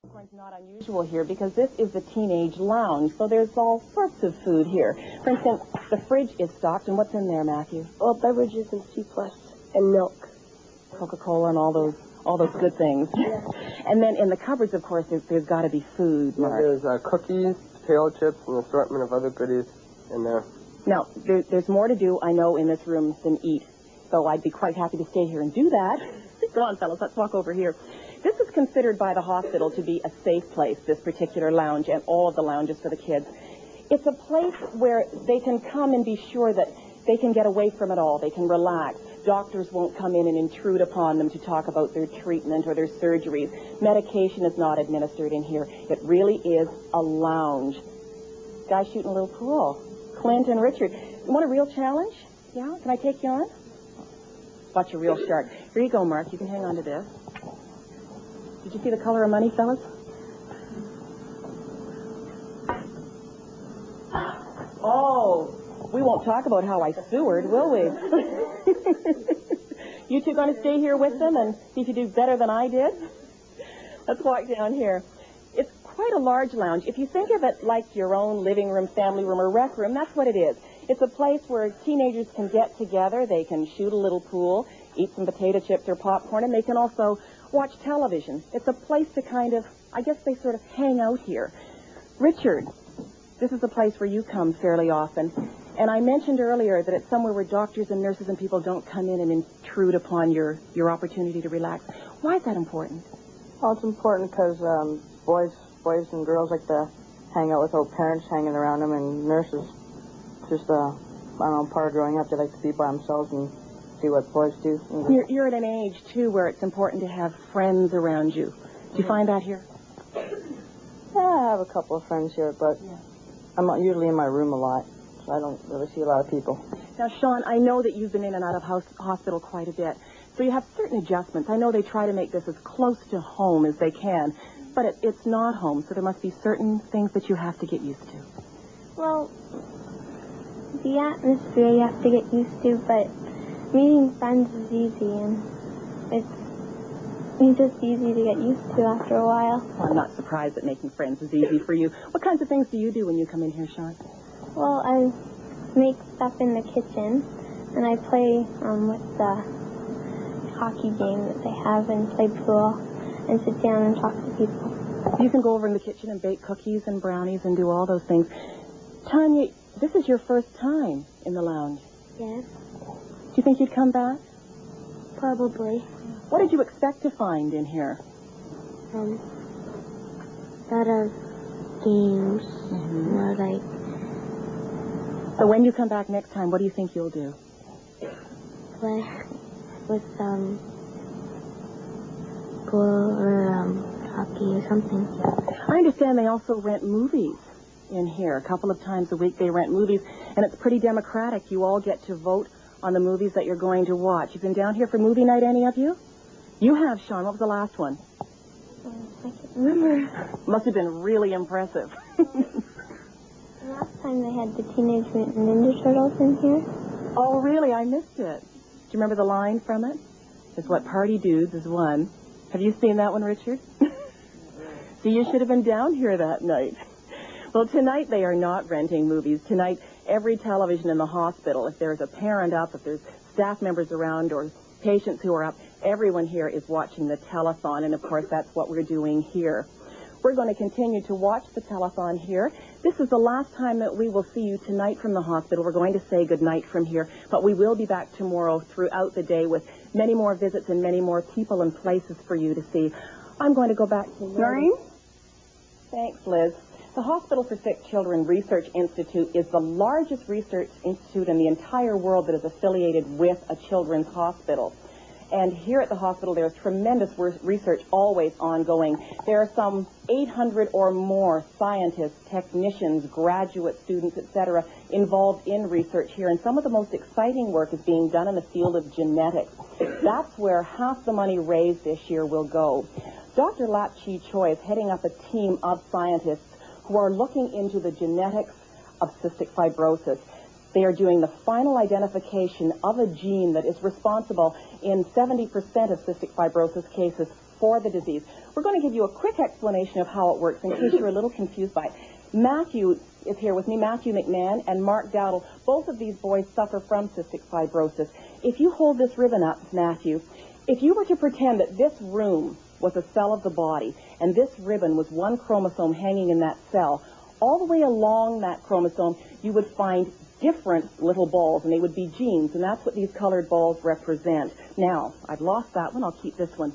It's not unusual here because this is the teenage lounge, so there's all sorts of food here. For instance, the fridge is stocked, and what's in there, Matthew? Well, beverages and C+ and milk. Coca-Cola and all those good things. Yeah. And then in the cupboards, of course, there's got to be food, Mark. There's cookies, potato chips, and an assortment of other goodies in there. Now, there's more to do, I know, in this room than eat. So I'd be quite happy to stay here and do that. Go on, fellas, let's walk over here. This is considered by the hospital to be a safe place, this particular lounge, and all of the lounges for the kids. It's a place where they can come and be sure that they can get away from it all. They can relax. Doctors won't come in and intrude upon them to talk about their treatment or their surgeries. Medication is not administered in here. It really is a lounge. Guys shooting a little pool. Clint and Richard. You want a real challenge? Yeah? Can I take you on? Watch a real shark. Here you go, Mark. You can hang on to this. Did you see the color of money, fellas? Oh, we won't talk about how I sewered, will we? You two going to stay here with them and see if you do better than I did? Let's walk down here. It's quite a large lounge. If you think of it like your own living room, family room, or rec room, that's what it is. It's a place where teenagers can get together. They can shoot a little pool, eat some potato chips or popcorn, and they can also watch television. It's a place to kind of, I guess they sort of hang out here. Richard, this is a place where you come fairly often. And I mentioned earlier that it's somewhere where doctors and nurses and people don't come in and intrude upon your opportunity to relax. Why is that important? Well, it's important because boys and girls like to hang out without parents hanging around them, and nurses just, I don't know, part of growing up, they like to be by themselves and see what boys do. You're at an age, too, where it's important to have friends around you. Do you find that here? Yeah, I have a couple of friends here, but I'm not usually in my room a lot, so I don't really see a lot of people. Now, Sean, I know that you've been in and out of hospital quite a bit, so you have certain adjustments. I know they try to make this as close to home as they can, but it's not home, so there must be certain things that you have to get used to. Well, the atmosphere you have to get used to, but meeting friends is easy, and it's just easy to get used to after a while. Well, I'm not surprised that making friends is easy for you. What kinds of things do you do when you come in here, Sean? Well, I make stuff in the kitchen, and I play with the hockey game that they have and play pool and sit down and talk to people. You can go over in the kitchen and bake cookies and brownies and do all those things. Tanya, this is your first time in the lounge. Yes. Do you think you'd come back? Probably. What did you expect to find in here? A lot of games. More like... So when you come back next time, what do you think you'll do? Play with pool or hockey or something. I understand they also rent movies in here. A couple of times a week they rent movies, and it's pretty democratic. You all get to vote on the movies that you're going to watch. You've been down here for movie night, any of you? You have, Sean. What was the last one? I can't remember. Must have been really impressive. Last time they had the Teenage Mutant Ninja Turtles in here. Oh, really? I missed it. Do you remember the line from it? It's what party dudes is one. Have you seen that one, Richard? So you should have been down here that night. Well, tonight they are not renting movies. Tonight, every television in the hospital, if there's a parent up, if there's staff members around or patients who are up, everyone here is watching the telethon, and of course that's what we're doing here. We're going to continue to watch the telethon here. This is the last time that we will see you tonight from the hospital. We're going to say goodnight from here, but we will be back tomorrow throughout the day with many more visits and many more people and places for you to see. I'm going to go back to Noreen. Thanks, Liz. The Hospital for Sick Children Research Institute is the largest research institute in the entire world that is affiliated with a children's hospital. And here at the hospital, there's tremendous research always ongoing. There are some 800 or more scientists, technicians, graduate students, etc., involved in research here. And some of the most exciting work is being done in the field of genetics. That's where half the money raised this year will go. Dr. Lap Chi Choi is heading up a team of scientists who are looking into the genetics of cystic fibrosis. They are doing the final identification of a gene that is responsible in 70% of cystic fibrosis cases for the disease. We're going to give you a quick explanation of how it works in case you're a little confused by it. Matthew is here with me, Matthew McMahon and Mark Dowdle. Both of these boys suffer from cystic fibrosis. If you hold this ribbon up, Matthew, if you were to pretend that this room was a cell of the body and this ribbon was one chromosome hanging in that cell, all the way along that chromosome you would find different little balls, and they would be genes, and that's what these colored balls represent. Now, I've lost that one. I'll keep this one.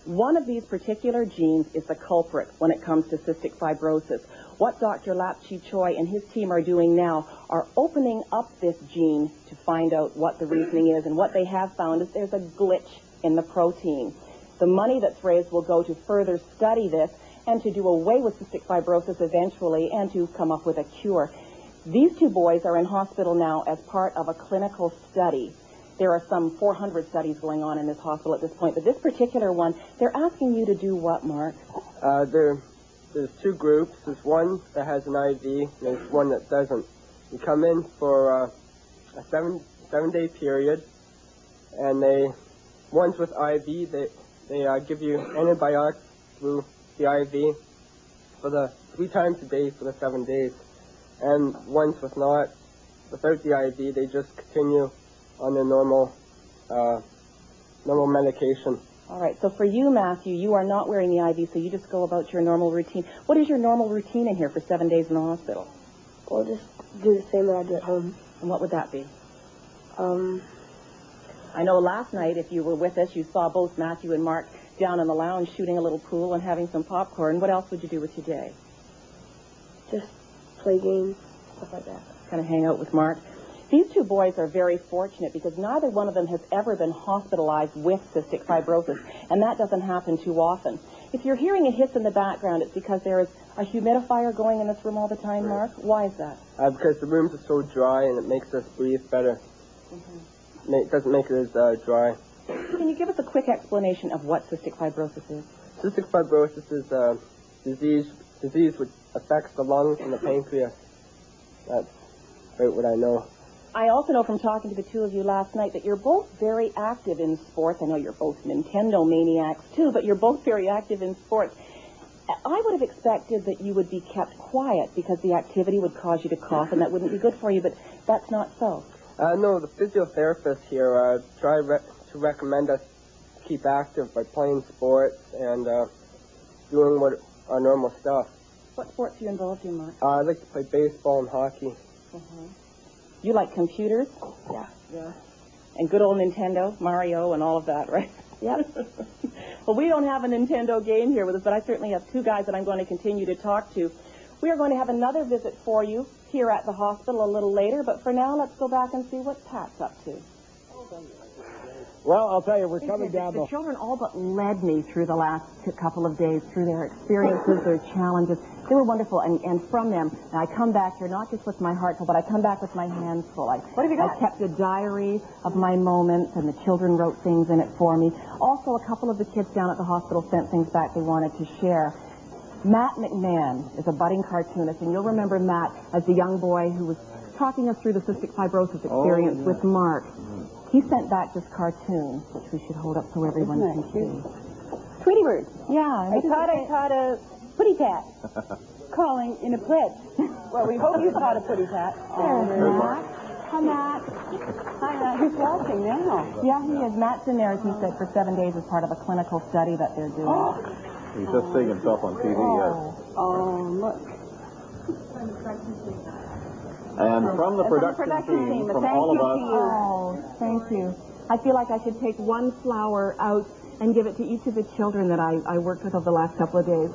One of these particular genes is the culprit when it comes to cystic fibrosis. What Dr. Lapchi Choi and his team are doing now are opening up this gene to find out what the reasoning is, and what they have found is there's a glitch in the protein. The money that's raised will go to further study this and to do away with cystic fibrosis eventually and to come up with a cure. These two boys are in hospital now as part of a clinical study. There are some 400 studies going on in this hospital at this point, but this particular one, they're asking you to do what, Mark? There's two groups. There's one that has an IV, and there's one that doesn't. You come in for a seven-day period, and ones with IV, they give you antibiotics through the IV for 3 times a day for the 7 days. And ones without the IV, they just continue on their normal medication. All right, so for you, Matthew, you are not wearing the IV, so you just go about your normal routine. What is your normal routine in here for 7 days in the hospital? We'll just do the same that I do at home. And what would that be? I know last night, if you were with us, you saw both Matthew and Mark down in the lounge shooting a little pool and having some popcorn. What else would you do with your day? Just play games, stuff like that. Kind of hang out with Mark. These two boys are very fortunate because neither one of them has ever been hospitalized with cystic fibrosis, and that doesn't happen too often. If you're hearing a hiss in the background, it's because there is a humidifier going in this room all the time, Mark. Why is that? Because the rooms are so dry, and it makes us breathe better. It doesn't make it as dry. Can you give us a quick explanation of what cystic fibrosis is? Cystic fibrosis is a disease which affects the lungs and the pancreas. That's about what I know. I also know from talking to the two of you last night that you're both very active in sports. I know you're both Nintendo maniacs too, but you're both very active in sports. I would have expected that you would be kept quiet because the activity would cause you to cough and that wouldn't be good for you, but that's not so. No, the physiotherapists here try to recommend us keep active by playing sports and doing our normal stuff. What sports are you involved in, Mark? I like to play baseball and hockey. You like computers? Yeah. And good old Nintendo, Mario, and all of that, right? Yep. Well, we don't have a Nintendo game here with us, but I certainly have two guys that I'm going to continue to talk to. We are going to have another visit for you here at the hospital a little later, but for now, let's go back and see what Pat's up to. Well, I'll tell you, we're coming down the children all but led me through the last couple of days, through their experiences, their challenges. They were wonderful, and from them, and I come back here not just with my heart full, but I come back with my hands full. What have you got? I kept a diary of my moments, and the children wrote things in it for me. Also, a couple of the kids down at the hospital sent things back they wanted to share. Matt McMahon is a budding cartoonist, and you'll remember Matt as the young boy who was talking us through the cystic fibrosis experience with Mark. He sent back this cartoon, which we should hold up so everyone can see. Tweety bird. Yeah. I caught a putty tat calling in a pledge. Well, we hope you caught a putty tat. There's Matt. Hi, Matt. Hi, Matt. He's watching now. Yeah, he is. Matt's in there, as he said, for 7 days as part of a clinical study that they're doing. He's just seeing himself on TV, yes. Oh, look. And from the production team, from all of us. Oh, thank you. I feel like I should take one flower out and give it to each of the children that I worked with over the last couple of days.